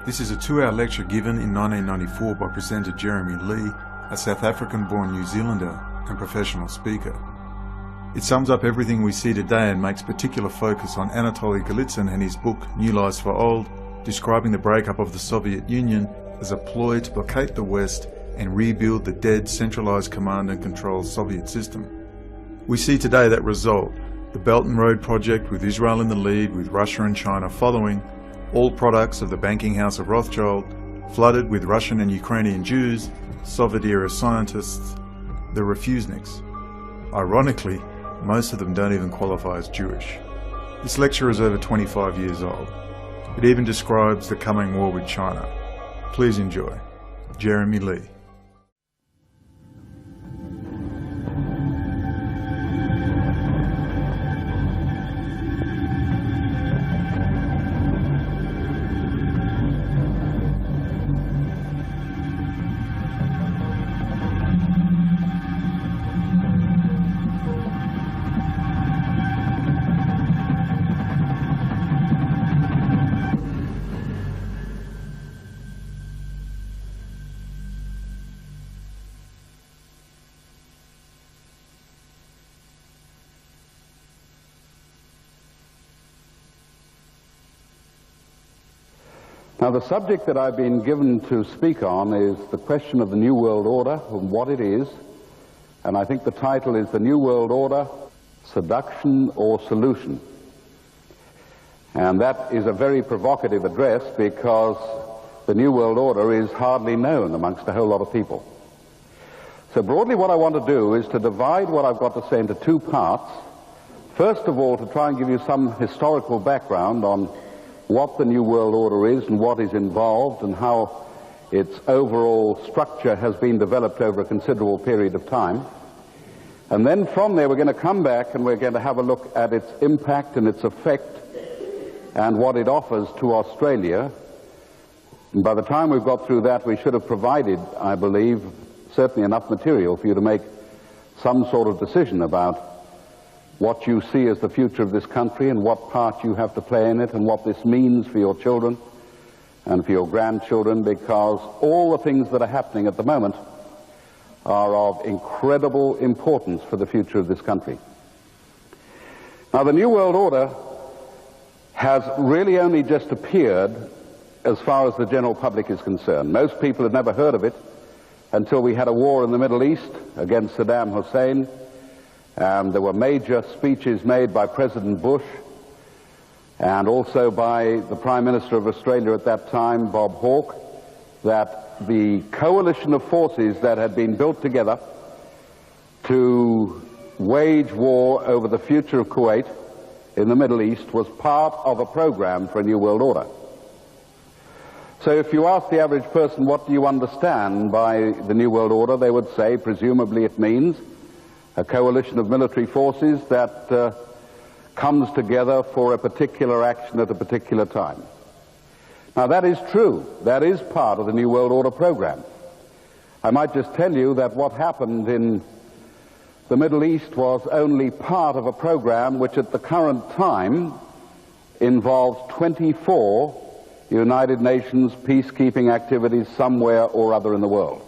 This is a 2-hour lecture given in 1994 by presenter Jeremy Lee, a South African-born New Zealander and professional speaker. It sums up everything we see today and makes particular focus on Anatoly Golitsyn and his book New Lies for Old, describing the breakup of the Soviet Union as a ploy to placate the West and rebuild the dead centralized command and control Soviet system. We see today that result, the Belt and Road project with Israel in the lead, with Russia and China following, all products of the banking house of Rothschild, flooded with Russian and Ukrainian Jews, Soviet-era scientists, the refuseniks. Ironically, most of them don't even qualify as Jewish. This lecture is over 25 years old. It even describes the coming war with China. Please enjoy. Jeremy Lee. Now, the subject that I've been given to speak on is the question of the New World Order and what it is, and I think the title is The New World Order, Seduction or Solution. And that is a very provocative address because the New World Order is hardly known amongst a whole lot of people. So broadly what I want to do is to divide what I've got to say into two parts. First of all, to try and give you some historical background on what the New World Order is and what is involved and how its overall structure has been developed over a considerable period of time. And then from there we're going to come back and we're going to have a look at its impact and its effect and what it offers to Australia. And by the time we've got through that, we should have provided, I believe, certainly enough material for you to make some sort of decision about what you see as the future of this country and what part you have to play in it and what this means for your children and for your grandchildren, because all the things that are happening at the moment are of incredible importance for the future of this country. Now, the New World Order has really only just appeared as far as the general public is concerned. Most people had never heard of it until we had a war in the Middle East against Saddam Hussein. And there were major speeches made by President Bush and also by the Prime Minister of Australia at that time, Bob Hawke, that the coalition of forces that had been built together to wage war over the future of Kuwait in the Middle East was part of a program for a New World Order. So if you ask the average person, what do you understand by the New World Order, they would say, presumably it means a coalition of military forces that comes together for a particular action at a particular time. Now that is true. That is part of the New World Order program. I might just tell you that what happened in the Middle East was only part of a program which at the current time involves 24 United Nations peacekeeping activities somewhere or other in the world.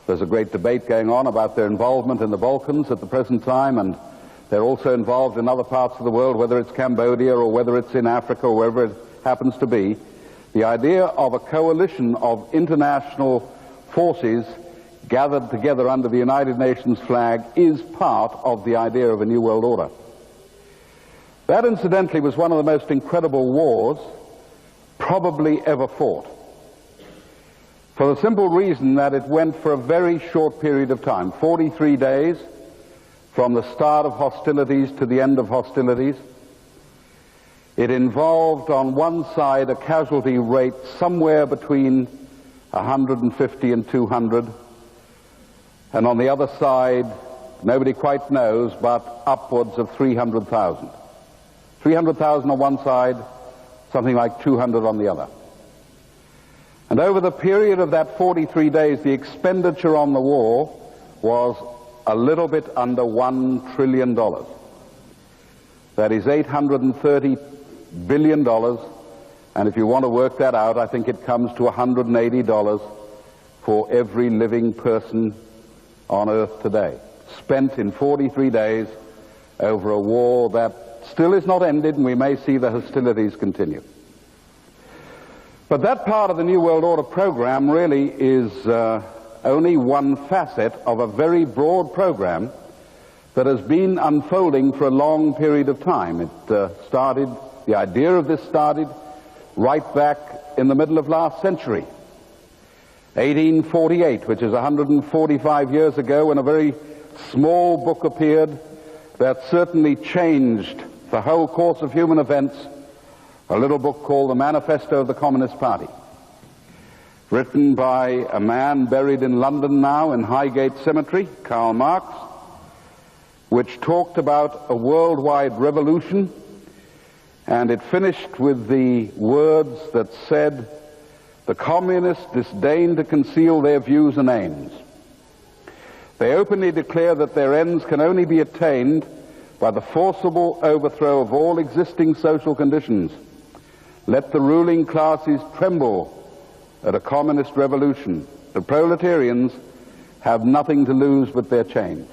There's a great debate going on about their involvement in the Balkans at the present time, and they're also involved in other parts of the world, whether it's Cambodia or whether it's in Africa or wherever it happens to be. The idea of a coalition of international forces gathered together under the United Nations flag is part of the idea of a New World Order. That, incidentally, was one of the most incredible wars probably ever fought, for the simple reason that it went for a very short period of time, 43 days from the start of hostilities to the end of hostilities. It involved on one side a casualty rate somewhere between 150 and 200, and on the other side, nobody quite knows, but upwards of 300,000. 300,000 on one side, something like 200 on the other. And over the period of that 43 days, the expenditure on the war was a little bit under $1 trillion. That is $830 billion, And if you want to work that out, I think it comes to $180 for every living person on Earth today, spent in 43 days over a war that still is not ended, and we may see the hostilities continue. But that part of the New World Order program really is only one facet of a very broad program that has been unfolding for a long period of time. The idea of this started right back in the middle of last century, 1848, which is 145 years ago, when a very small book appeared that certainly changed the whole course of human events, a little book called the Manifesto of the Communist Party, written by a man buried in London now in Highgate Cemetery, Karl Marx, which talked about a worldwide revolution, and it finished with the words that said, "The communists disdain to conceal their views and aims. They openly declare that their ends can only be attained by the forcible overthrow of all existing social conditions. Let the ruling classes tremble at a communist revolution. The proletarians have nothing to lose but their chains."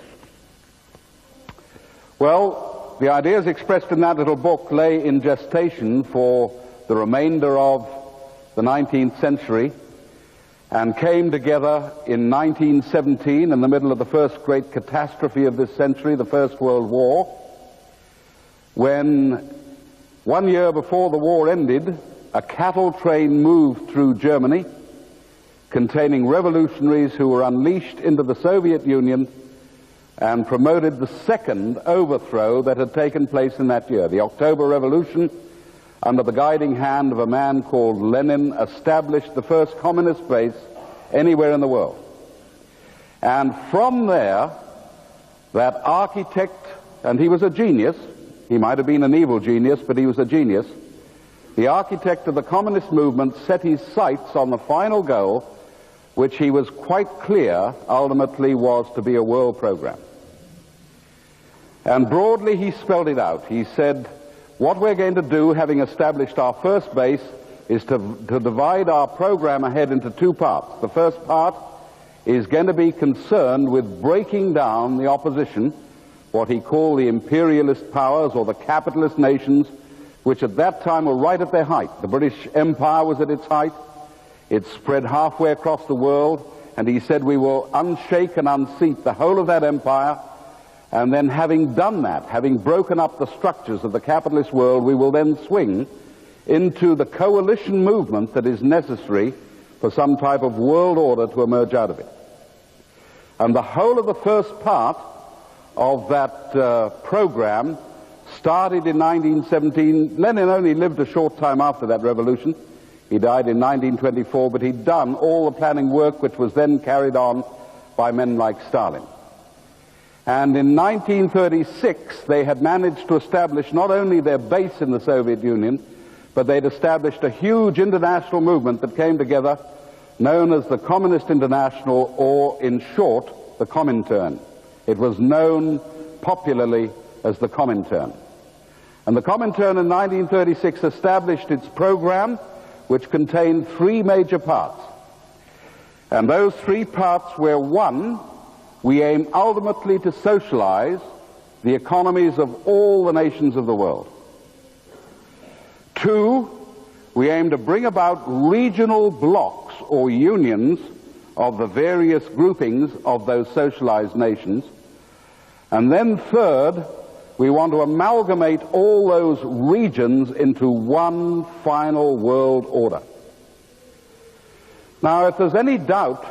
Well, the ideas expressed in that little book lay in gestation for the remainder of the 19th century and came together in 1917 in the middle of the first great catastrophe of this century, the First World War, when 1 year before the war ended, a cattle train moved through Germany containing revolutionaries who were unleashed into the Soviet Union and promoted the second overthrow that had taken place in that year. The October Revolution, under the guiding hand of a man called Lenin, established the first communist base anywhere in the world. And from there, that architect, and he was a genius, he might have been an evil genius, but he was a genius, the architect of the communist movement set his sights on the final goal, which he was quite clear ultimately was to be a world program. And broadly he spelled it out. He said, what we're going to do, having established our first base, is to divide our program ahead into two parts. The first part is going to be concerned with breaking down the opposition, what he called the imperialist powers or the capitalist nations, which at that time were right at their height. The British Empire was at its height. It spread halfway across the world, and he said we will unshake and unseat the whole of that empire, and then having done that, having broken up the structures of the capitalist world, we will then swing into the coalition movement that is necessary for some type of world order to emerge out of it. And the whole of the first part of that program started in 1917. Lenin only lived a short time after that revolution. He died in 1924, but he'd done all the planning work which was then carried on by men like Stalin. And in 1936, they had managed to establish not only their base in the Soviet Union, but they'd established a huge international movement that came together, known as the Communist International, or in short, the Comintern. It was known popularly as the Comintern. And the Comintern in 1936 established its program, which contained three major parts. And those three parts were: one, we aim ultimately to socialize the economies of all the nations of the world. Two, we aim to bring about regional blocks or unions of the various groupings of those socialized nations. And then third, we want to amalgamate all those regions into one final world order. Now, if there's any doubt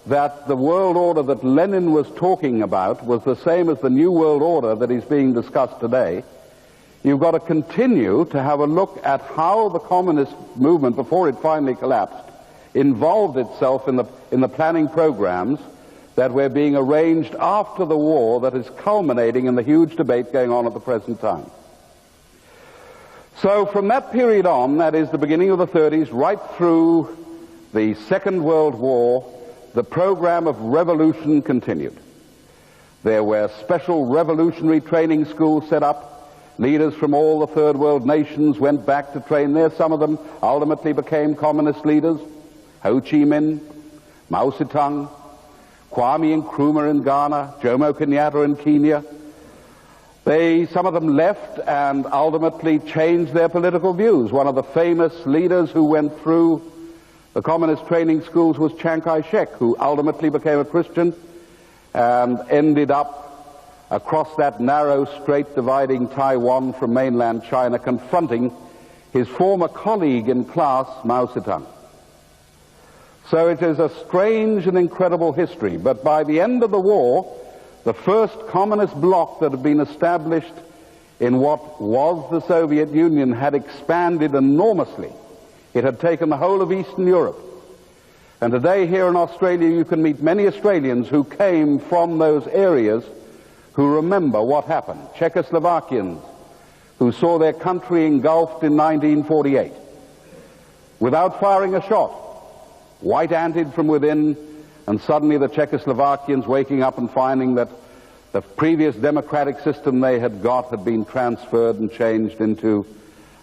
that the world order that Lenin was talking about was the same as the New World Order that is being discussed today, you've got to continue to have a look at how the communist movement, before it finally collapsed, involved itself in the planning programs that were being arranged after the war that is culminating in the huge debate going on at the present time. So from that period on, that is the beginning of the 30s, right through the Second World War, the program of revolution continued. There were special revolutionary training schools set up. Leaders from all the third world nations went back to train there. Some of them ultimately became communist leaders. Ho Chi Minh, Mao Zedong, Kwame Nkrumah in Ghana, Jomo Kenyatta in Kenya. Some of them left and ultimately changed their political views. One of the famous leaders who went through the communist training schools was Chiang Kai-shek, who ultimately became a Christian and ended up across that narrow strait dividing Taiwan from mainland China, confronting his former colleague in class, Mao Zedong. So it is a strange and incredible history, but by the end of the war, the first communist bloc that had been established in what was the Soviet Union had expanded enormously. It had taken the whole of Eastern Europe. And today here in Australia you can meet many Australians who came from those areas who remember what happened. Czechoslovakians who saw their country engulfed in 1948 without firing a shot, white-anted from within, and suddenly the Czechoslovakians waking up and finding that the previous democratic system they had got had been transferred and changed into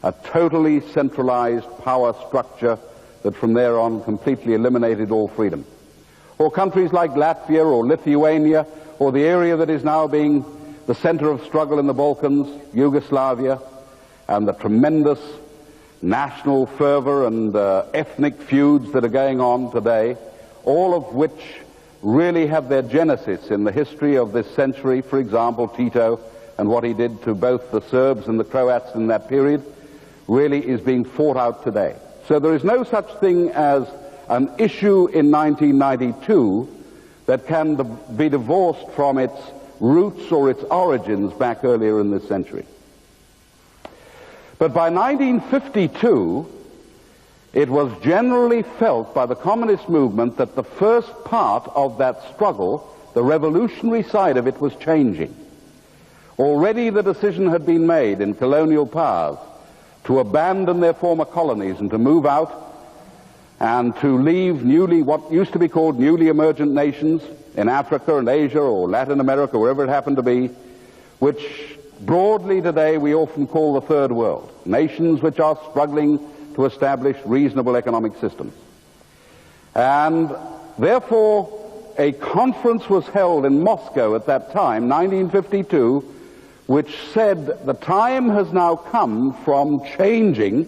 a totally centralized power structure that from there on completely eliminated all freedom. Or countries like Latvia or Lithuania, or the area that is now being the center of struggle in the Balkans, Yugoslavia, and the tremendous national fervor and ethnic feuds that are going on today, all of which really have their genesis in the history of this century. For example, Tito and what he did to both the Serbs and the Croats in that period really is being fought out today. So there is no such thing as an issue in 1992 that can be divorced from its roots or its origins back earlier in this century. But by 1952, it was generally felt by the communist movement that the first part of that struggle, the revolutionary side of it, was changing. Already the decision had been made in colonial powers to abandon their former colonies and to move out and to leave what used to be called newly emergent nations in Africa and Asia or Latin America, wherever it happened to be, which broadly today we often call the third world, nations which are struggling to establish reasonable economic systems. And therefore a conference was held in Moscow at that time, 1952, which said the time has now come from changing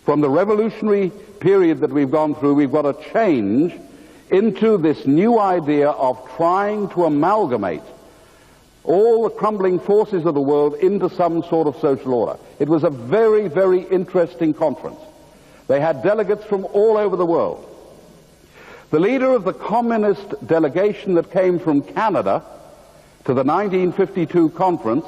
from the revolutionary period that we've gone through. We've got to change into this new idea of trying to amalgamate all the crumbling forces of the world into some sort of social order. It was a very, very interesting conference. They had delegates from all over the world. The leader of the communist delegation that came from Canada to the 1952 conference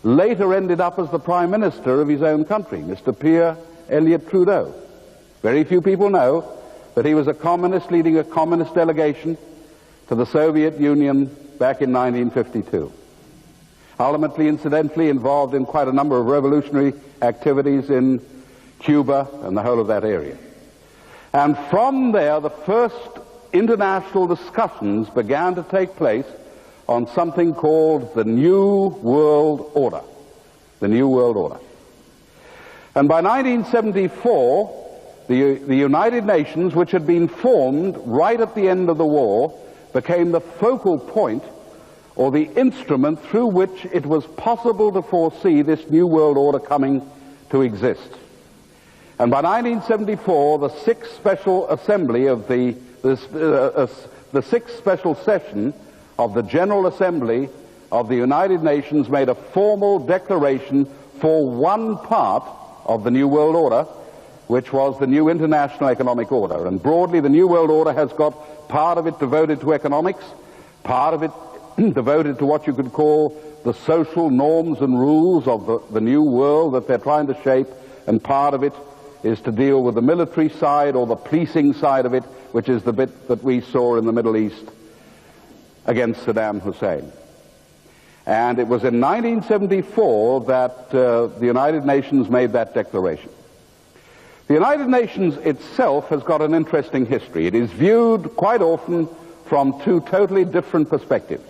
later ended up as the Prime Minister of his own country, Mr. Pierre Elliott Trudeau. Very few people know that he was a communist leading a communist delegation to the Soviet Union back in 1952. Ultimately, incidentally, involved in quite a number of revolutionary activities in Cuba and the whole of that area. And from there, the first international discussions began to take place on something called the New World Order. The New World Order. And by 1974, the United Nations, which had been formed right at the end of the war, became the focal point or the instrument through which it was possible to foresee this New World Order coming to exist. And by 1974, the Sixth Special Assembly of the Sixth Special Session of the General Assembly of the United Nations made a formal declaration for one part of the New World Order, which was the new international economic order. And broadly, the New World Order has got part of it devoted to economics, part of it devoted to what you could call the social norms and rules of the new world that they're trying to shape, and part of it is to deal with the military side or the policing side of it, which is the bit that we saw in the Middle East against Saddam Hussein. And it was in 1974 that the United Nations made that declaration. The United Nations itself has got an interesting history. It is viewed quite often from two totally different perspectives.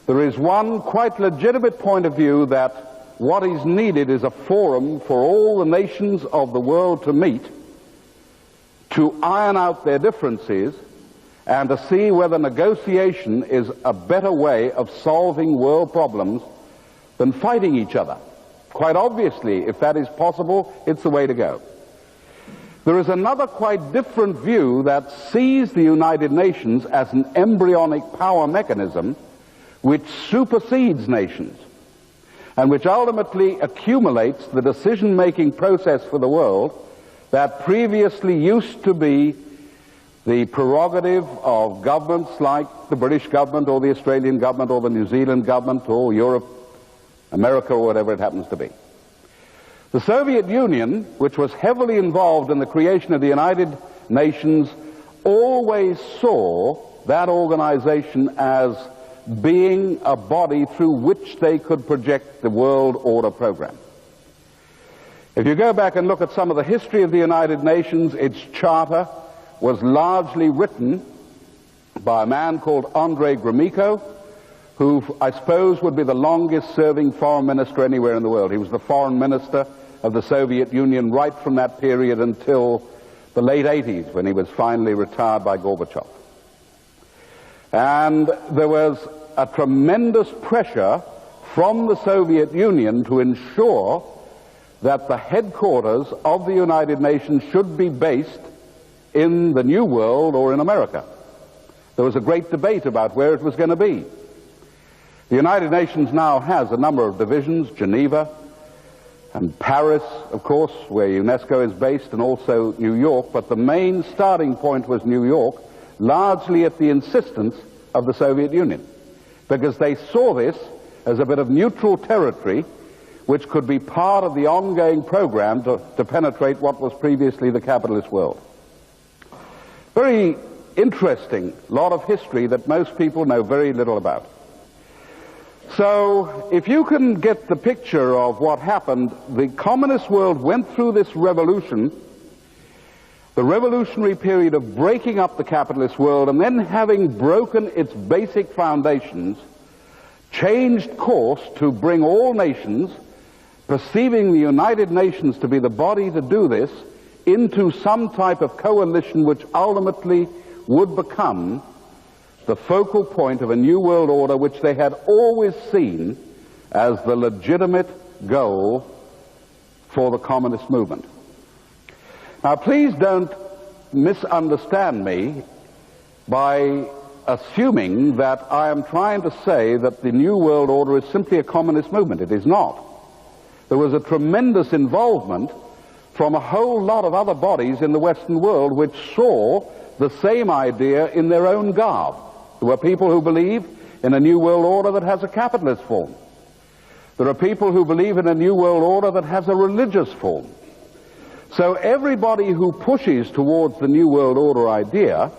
There is one quite legitimate point of view that what is needed is a forum for all the nations of the world to meet, to iron out their differences, and to see whether negotiation is a better way of solving world problems than fighting each other. Quite obviously, if that is possible, it's the way to go. There is another quite different view that sees the United Nations as an embryonic power mechanism which supersedes nations and which ultimately accumulates the decision-making process for the world that previously used to be the prerogative of governments like the British government or the Australian government or the New Zealand government or Europe, America, or whatever it happens to be. The Soviet Union, which was heavily involved in the creation of the United Nations, always saw that organization as being a body through which they could project the world order program. If you go back and look at some of the history of the United Nations, its charter was largely written by a man called Andrei Gromyko, who I suppose would be the longest serving foreign minister anywhere in the world. He was the foreign minister of the Soviet Union right from that period until the late 80s, when he was finally retired by Gorbachev. And there was a tremendous pressure from the Soviet Union to ensure that the headquarters of the United Nations should be based in the New World or in America. There was a great debate about where it was going to be. The United Nations now has a number of divisions: Geneva and Paris, of course, where UNESCO is based, and also New York, but the main starting point was New York, largely at the insistence of the Soviet Union, because they saw this as a bit of neutral territory which could be part of the ongoing program to penetrate what was previously the capitalist world. Very interesting lot of history that most people know very little about. So, if you can get the picture of what happened, the communist world went through this revolution, the revolutionary period of breaking up the capitalist world, and then having broken its basic foundations, changed course to bring all nations, perceiving the United Nations to be the body to do this, into some type of coalition which ultimately would become the focal point of a new world order which they had always seen as the legitimate goal for the communist movement. Now, please don't misunderstand me by assuming that I am trying to say that the New World Order is simply a communist movement. It is not. There was a tremendous involvement from a whole lot of other bodies in the Western world which saw the same idea in their own garb. There were people who believe in a New World Order that has a capitalist form. There are people who believe in a New World Order that has a religious form. So everybody who pushes towards the New World Order idea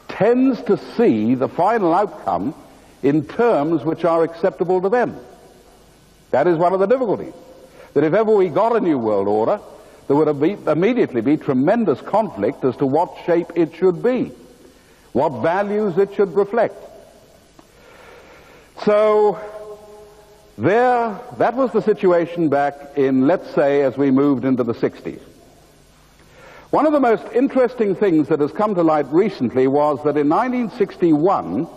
tends to see the final outcome in terms which are acceptable to them. That is one of the difficulties. That if ever we got a New World Order, there would immediately be tremendous conflict as to what shape it should be, what values it should reflect. So that was the situation back in, let's say, as we moved into the 60s. One of the most interesting things that has come to light recently was that in 1961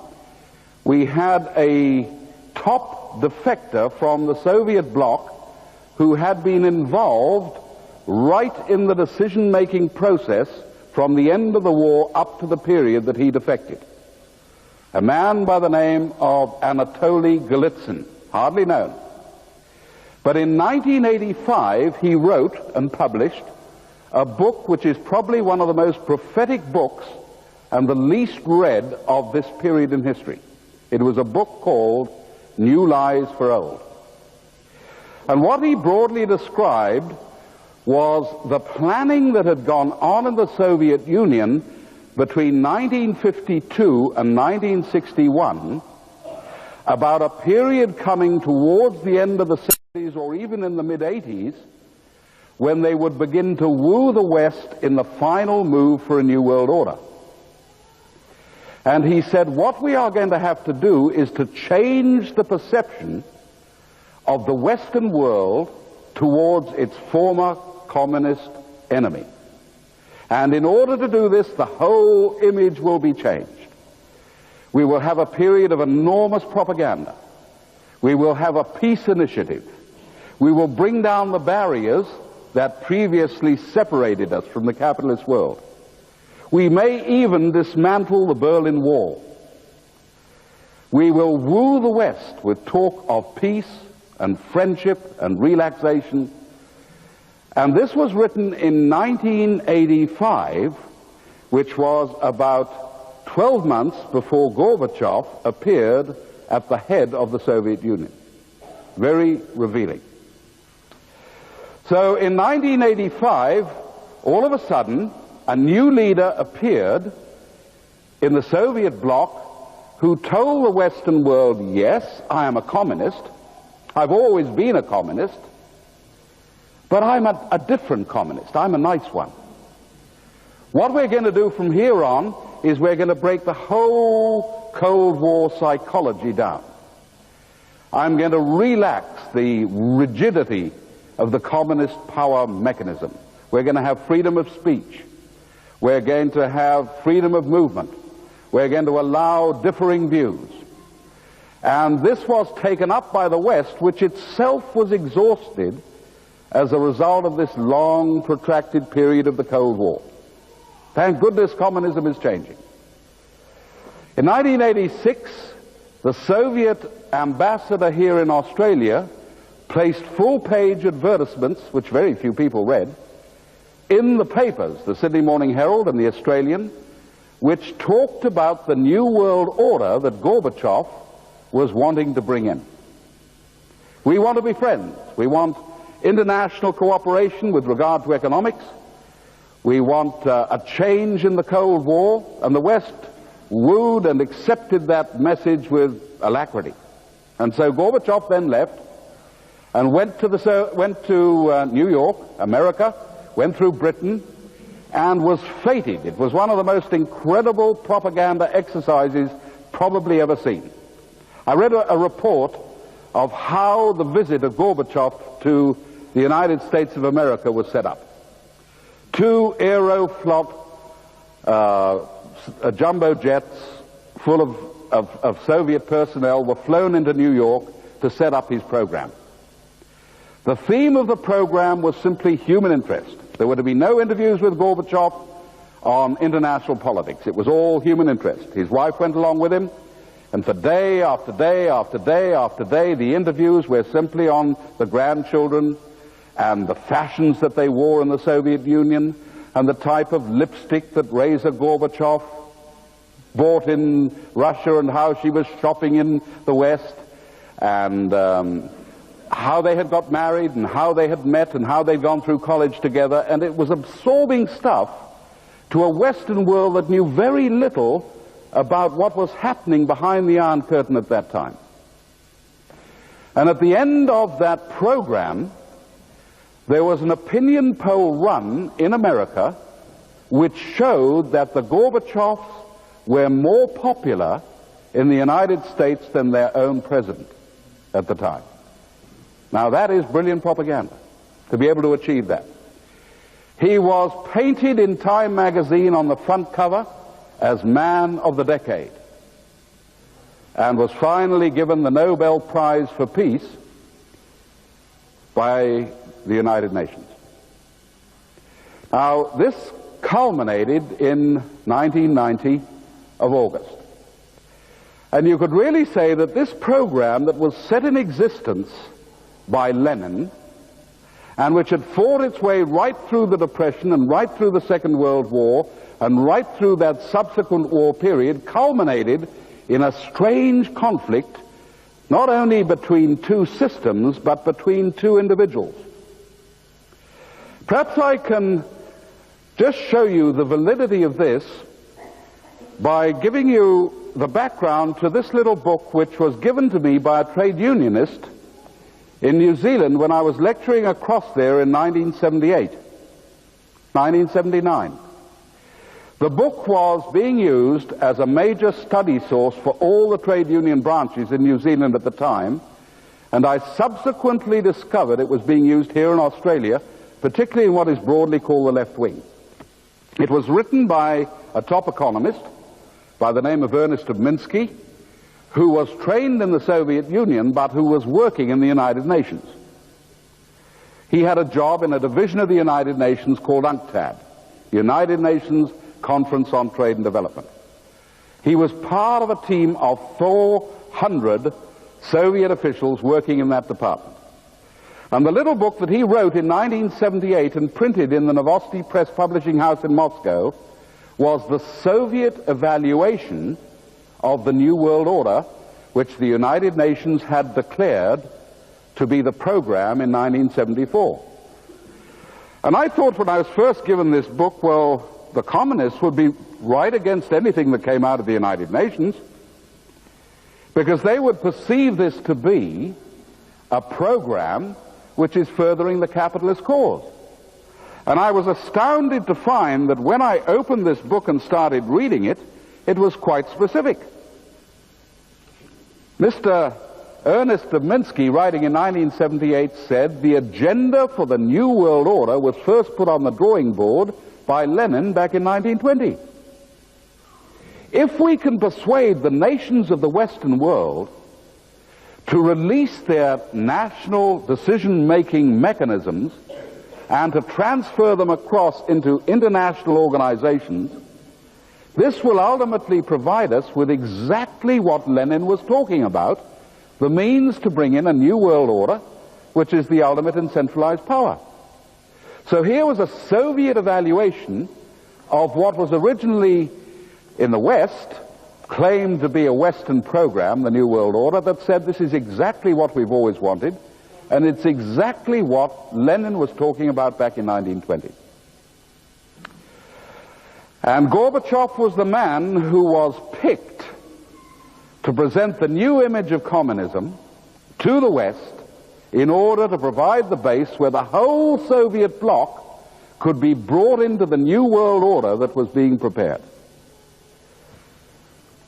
we had a top defector from the Soviet bloc who had been involved right in the decision-making process from the end of the war up to the period that he defected. A man by the name of Anatoly Golitsyn, hardly known. But in 1985 he wrote and published a book which is probably one of the most prophetic books and the least read of this period in history. It was a book called New Lies for Old. And what he broadly described was the planning that had gone on in the Soviet Union between 1952 and 1961 about a period coming towards the end of the 70s or even in the mid-80s when they would begin to woo the West in the final move for a new world order. And he said, what we are going to have to do is to change the perception of the Western world towards its former communist enemy. And in order to do this, the whole image will be changed. We will have a period of enormous propaganda. We will have a peace initiative. We will bring down the barriers that previously separated us from the capitalist world. We may even dismantle the Berlin Wall. We will woo the West with talk of peace and friendship and relaxation. And this was written in 1985, which was about 12 months before Gorbachev appeared at the head of the Soviet Union. Very revealing. So in 1985, all of a sudden, a new leader appeared in the Soviet bloc who told the Western world, yes, I am a communist. I've always been a communist. But I'm a different communist. I'm a nice one. What we're going to do from here on is we're going to break the whole Cold War psychology down. I'm going to relax the rigidity of the communist power mechanism. We're going to have freedom of speech. We're going to have freedom of movement. We're going to allow differing views. And this was taken up by the West, which itself was exhausted as a result of this long, protracted period of the Cold War. Thank goodness communism is changing. In 1986, the Soviet ambassador here in Australia placed full-page advertisements, which very few people read, in the papers, the Sydney Morning Herald and the Australian, which talked about the New World Order that Gorbachev was wanting to bring in. We want to be friends. We want international cooperation with regard to economics. We want a change in the Cold War, and the West wooed and accepted that message with alacrity. And so Gorbachev then left and went to New York, America, went through Britain, and was feted. It was one of the most incredible propaganda exercises probably ever seen. I read a report of how the visit of Gorbachev to the United States of America was set up. 2 Aeroflot jumbo jets full of Soviet personnel were flown into New York to set up his program. The theme of the program was simply human interest. There were to be no interviews with Gorbachev on international politics. It was all human interest. His wife went along with him, and for day after day after day after day, the interviews were simply on the grandchildren and the fashions that they wore in the Soviet Union and the type of lipstick that Reza Gorbachev bought in Russia and how she was shopping in the West, and how they had got married and how they had met and how they'd gone through college together. And it was absorbing stuff to a Western world that knew very little about what was happening behind the Iron Curtain at that time. And at the end of that program, there was an opinion poll run in America which showed that the Gorbachevs were more popular in the United States than their own president at the time. Now that is brilliant propaganda, to be able to achieve that. He was painted in Time magazine on the front cover as Man of the Decade, and was finally given the Nobel Prize for Peace by the United Nations. Now this culminated in 1990 of August. And you could really say that this program that was set in existence by Lenin, and which had fought its way right through the Depression and right through the Second World War and right through that subsequent war period, culminated in a strange conflict, not only between two systems, but between two individuals. Perhaps I can just show you the validity of this by giving you the background to this little book, which was given to me by a trade unionist in New Zealand when I was lecturing across there in 1978, 1979. The book was being used as a major study source for all the trade union branches in New Zealand at the time, and I subsequently discovered it was being used here in Australia, particularly in what is broadly called the left wing. It was written by a top economist by the name of Ernest Dubminski, who was trained in the Soviet Union but who was working in the United Nations. He had a job in a division of the United Nations called UNCTAD, United Nations Conference on Trade and Development. He was part of a team of 400 Soviet officials working in that department. And the little book that he wrote in 1978 and printed in the Novosti Press publishing house in Moscow was the Soviet evaluation of the New World Order, which the United Nations had declared to be the program in 1974. And I thought when I was first given this book, well, the communists would be right against anything that came out of the United Nations, because they would perceive this to be a program which is furthering the capitalist cause. And I was astounded to find that when I opened this book and started reading it, it was quite specific. Mr. Ernest Dubminski, writing in 1978, said, "The agenda for the New World Order was first put on the drawing board by Lenin back in 1920. If we can persuade the nations of the Western world to release their national decision-making mechanisms and to transfer them across into international organizations, this will ultimately provide us with exactly what Lenin was talking about, the means to bring in a new world order, which is the ultimate in centralized power." So here was a Soviet evaluation of what was originally in the West claimed to be a Western program, the New World Order, that said this is exactly what we've always wanted, and it's exactly what Lenin was talking about back in 1920. And Gorbachev was the man who was picked to present the new image of communism to the West in order to provide the base where the whole Soviet bloc could be brought into the new world order that was being prepared.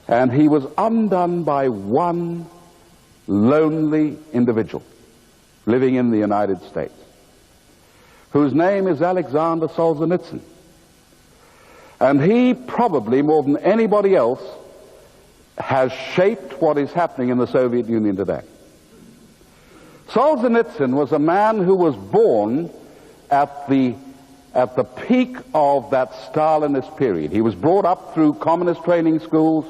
And he was undone by one lonely individual living in the United States, whose name is Alexander Solzhenitsyn. And he probably, more than anybody else, has shaped what is happening in the Soviet Union today. Solzhenitsyn was a man who was born at the peak of that Stalinist period. He was brought up through communist training schools.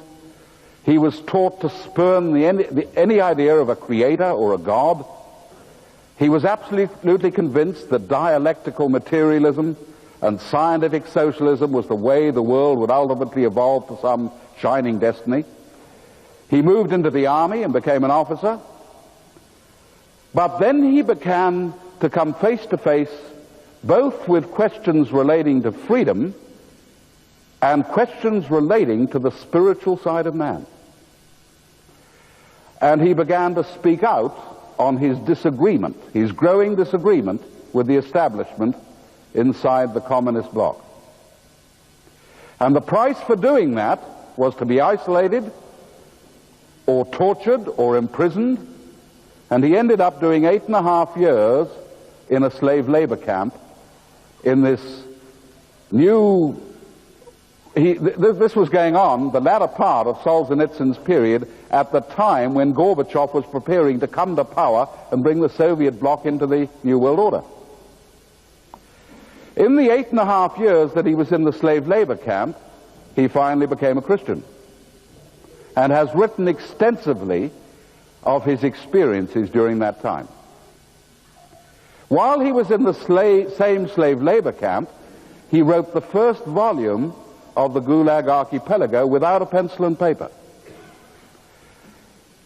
He was taught to spurn any idea of a creator or a god. He was absolutely convinced that dialectical materialism and scientific socialism was the way the world would ultimately evolve to some shining destiny. He moved into the army and became an officer. But then he began to come face to face both with questions relating to freedom and questions relating to the spiritual side of man. And he began to speak out on his disagreement, his growing disagreement with the establishment inside the communist bloc. And the price for doing that was to be isolated or tortured or imprisoned, and he ended up doing 8.5 years in a slave labor camp in this new... This was going on, the latter part of Solzhenitsyn's period, at the time when Gorbachev was preparing to come to power and bring the Soviet bloc into the New World Order. In the 8.5 years that he was in the slave labor camp, he finally became a Christian and has written extensively of his experiences during that time. While he was in the same slave labor camp, he wrote the first volume of the Gulag Archipelago without a pencil and paper.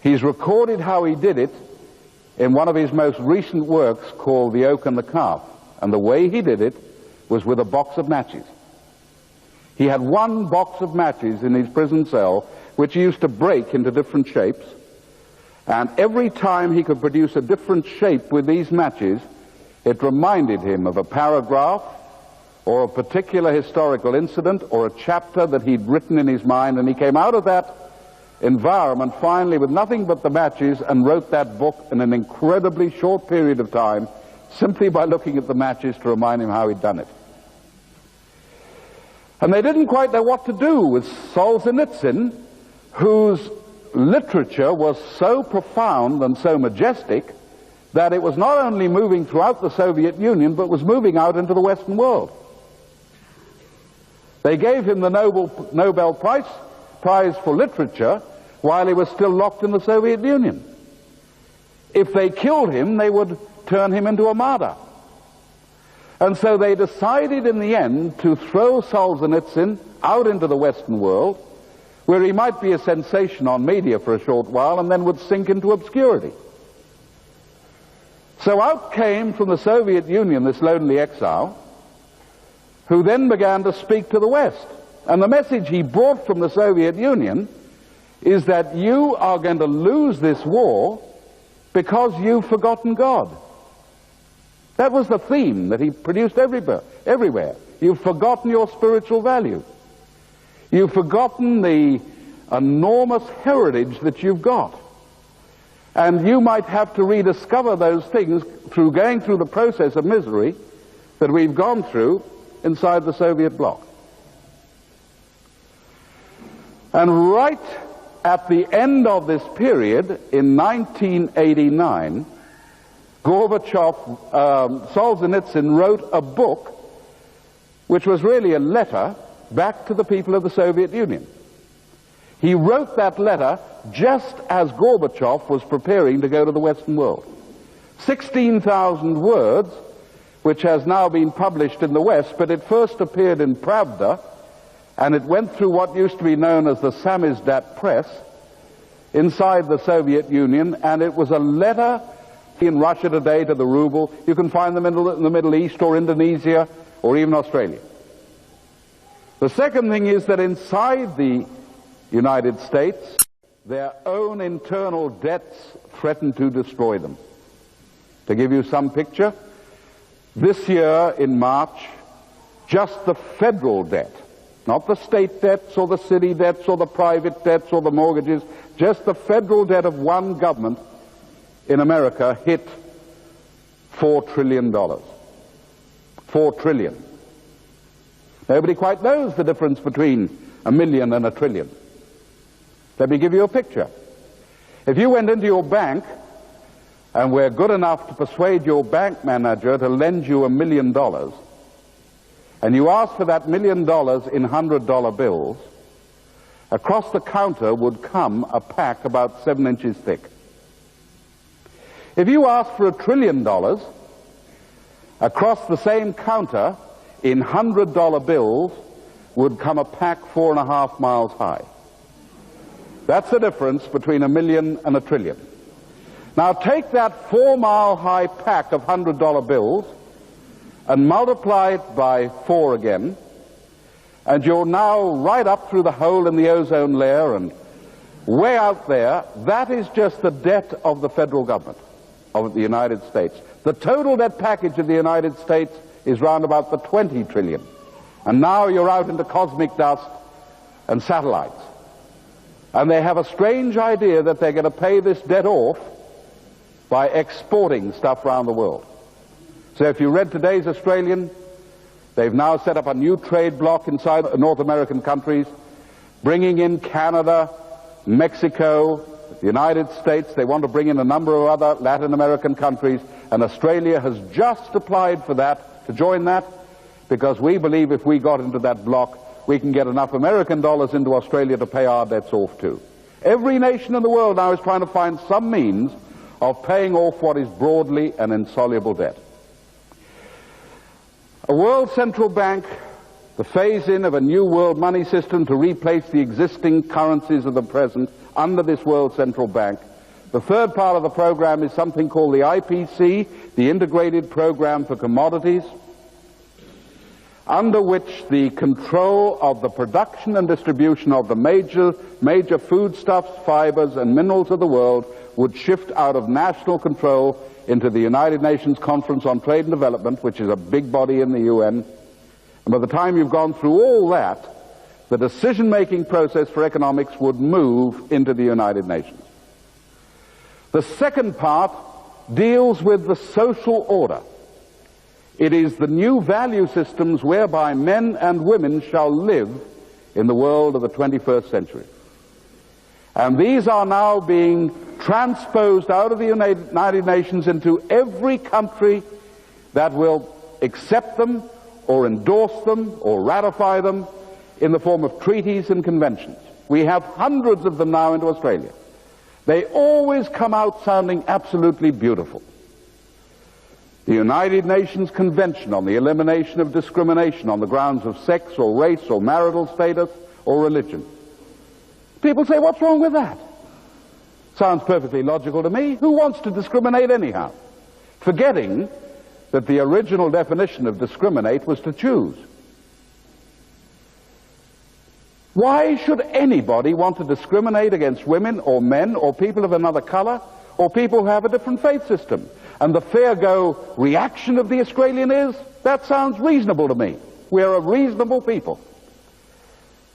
He's recorded how he did it in one of his most recent works called The Oak and the Calf, and the way he did it was with a box of matches. He had one box of matches in his prison cell which he used to break into different shapes, and every time he could produce a different shape with these matches, it reminded him of a paragraph or a particular historical incident or a chapter that he'd written in his mind, and he came out of that environment finally with nothing but the matches and wrote that book in an incredibly short period of time, simply by looking at the matches to remind him how he'd done it. And they didn't quite know what to do with Solzhenitsyn, whose literature was so profound and so majestic that it was not only moving throughout the Soviet Union, but was moving out into the Western world. They gave him the Nobel Prize for Literature while he was still locked in the Soviet Union. If they killed him, they would turn him into a martyr. And so they decided in the end to throw Solzhenitsyn out into the Western world, where he might be a sensation on media for a short while and then would sink into obscurity. So out came from the Soviet Union this lonely exile, who then began to speak to the West. And the message he brought from the Soviet Union is that you are going to lose this war because you've forgotten God. That was the theme that he produced everywhere. You've forgotten your spiritual value. You've forgotten the enormous heritage that you've got. And you might have to rediscover those things through going through the process of misery that we've gone through inside the Soviet bloc. And right at the end of this period, in 1989, Solzhenitsyn wrote a book which was really a letter back to the people of the Soviet Union. He wrote that letter just as Gorbachev was preparing to go to the Western world. 16,000 words, which has now been published in the West, but it first appeared in Pravda, and it went through what used to be known as the Samizdat press inside the Soviet Union, and it was a letter in Russia today to the ruble. You can find them in the Middle East or Indonesia or even Australia. The second thing is that inside the United States, their own internal debts threaten to destroy them. To give you some picture, this year in March, just the federal debt, not the state debts or the city debts or the private debts or the mortgages, just the federal debt of one government in America hit $4 trillion. $4 trillion. Nobody quite knows the difference between a million and a trillion. Let me give you a picture. If you went into your bank and were good enough to persuade your bank manager to lend you $1 million, and you asked for that $1 million in $100 bills, across the counter would come a pack about 7 inches thick. If you asked for $1 trillion, across the same counter in $100 bills would come a pack 4.5 miles high. That's the difference between a million and a trillion. Now take that 4-mile high pack of $100 bills and multiply it by 4 again, and you're now right up through the hole in the ozone layer and way out there. That is just the debt of the federal government of the United States. The total debt package of the United States is round about the 20 trillion. And now you're out into cosmic dust and satellites. And they have a strange idea that they're going to pay this debt off by exporting stuff around the world. So if you read today's Australian, they've now set up a new trade bloc inside North American countries, bringing in Canada, Mexico, the United States. They want to bring in a number of other Latin American countries, and Australia has just applied for that, to join that, because we believe if we got into that bloc, we can get enough American dollars into Australia to pay our debts off too. Every nation in the world now is trying to find some means of paying off what is broadly an insoluble debt. A world central bank, the phase-in of a new world money system to replace the existing currencies of the present under this world central bank. The third part of the program is something called the IPC, the Integrated Program for Commodities, under which the control of the production and distribution of the major foodstuffs, fibers, and minerals of the world would shift out of national control into the United Nations Conference on Trade and Development, which is a big body in the UN, And by the time you've gone through all that, the decision-making process for economics would move into the United Nations. The second part deals with the social order. It is the new value systems whereby men and women shall live in the world of the 21st century. And these are now being transposed out of the United Nations into every country that will accept them or endorse them or ratify them in the form of treaties and conventions. We have hundreds of them now into Australia. They always come out sounding absolutely beautiful. The United Nations Convention on the Elimination of Discrimination on the grounds of sex or race or marital status or religion. People say, what's wrong with that? Sounds perfectly logical to me. Who wants to discriminate anyhow? Forgetting that the original definition of discriminate was to choose. Why should anybody want to discriminate against women or men or people of another color or people who have a different faith system? And the fair go reaction of the Australian is, that sounds reasonable to me. We're a reasonable people.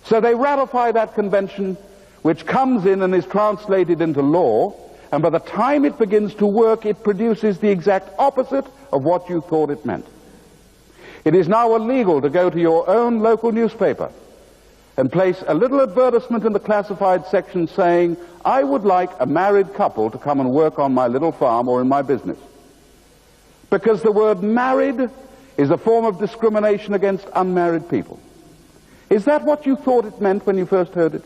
So they ratify that convention, which comes in and is translated into law, and by the time it begins to work, it produces the exact opposite of what you thought it meant. It is now illegal to go to your own local newspaper and place a little advertisement in the classified section saying, I would like a married couple to come and work on my little farm or in my business. Because the word married is a form of discrimination against unmarried people. Is that what you thought it meant when you first heard it?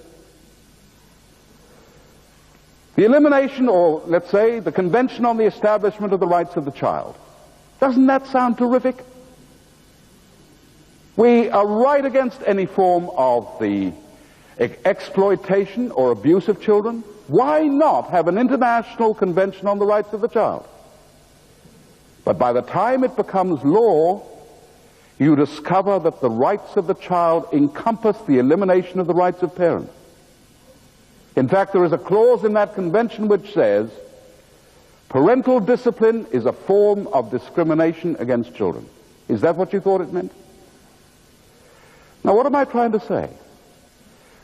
The elimination, or let's say, the Convention on the Establishment of the Rights of the Child. Doesn't that sound terrific? We are right against any form of the exploitation or abuse of children. Why not have an international convention on the rights of the child? But by the time it becomes law, you discover that the rights of the child encompass the elimination of the rights of parents. In fact, there is a clause in that convention which says, parental discipline is a form of discrimination against children. Is that what you thought it meant? Now, what am I trying to say?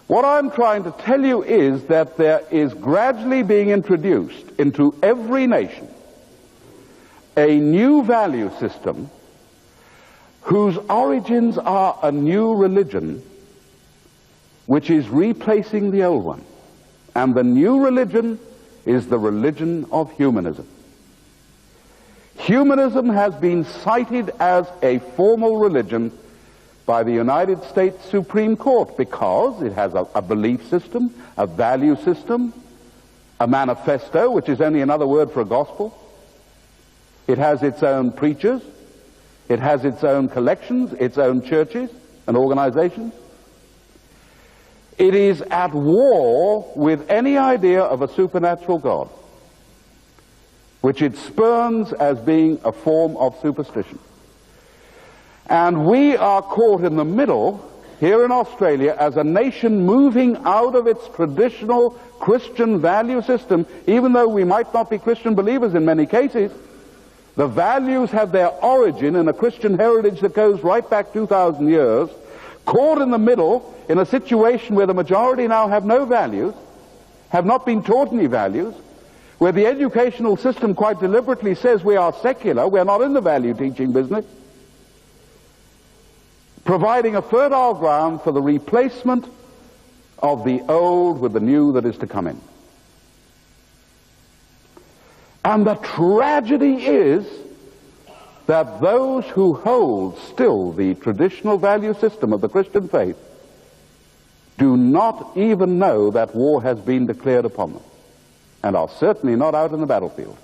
What I'm trying to tell you is that there is gradually being introduced into every nation a new value system whose origins are a new religion which is replacing the old one. And the new religion is the religion of humanism. Humanism has been cited as a formal religion by the United States Supreme Court because it has a belief system, a value system, a manifesto, which is only another word for a gospel. It has its own preachers. It has its own collections, its own churches and organizations. It is at war with any idea of a supernatural God, which it spurns as being a form of superstition. And we are caught in the middle here in Australia as a nation moving out of its traditional Christian value system, even though we might not be Christian believers in many cases. The values have their origin in a Christian heritage that goes right back 2,000 years, caught in the middle in a situation where the majority now have no values, have not been taught any values, where the educational system quite deliberately says we are secular, we're not in the value teaching business, providing a fertile ground for the replacement of the old with the new that is to come in. And the tragedy is that those who hold still the traditional value system of the Christian faith do not even know that war has been declared upon them, and are certainly not out in the battlefield.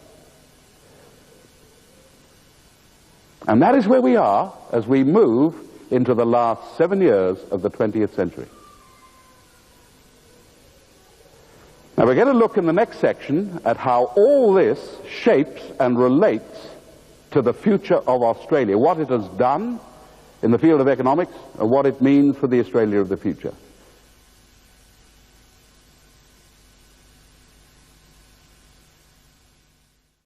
And that is where we are as we move into the last 7 years of the 20th century. Now we're going to look in the next section at how all this shapes and relates to the future of Australia, what it has done in the field of economics, and what it means for the Australia of the future.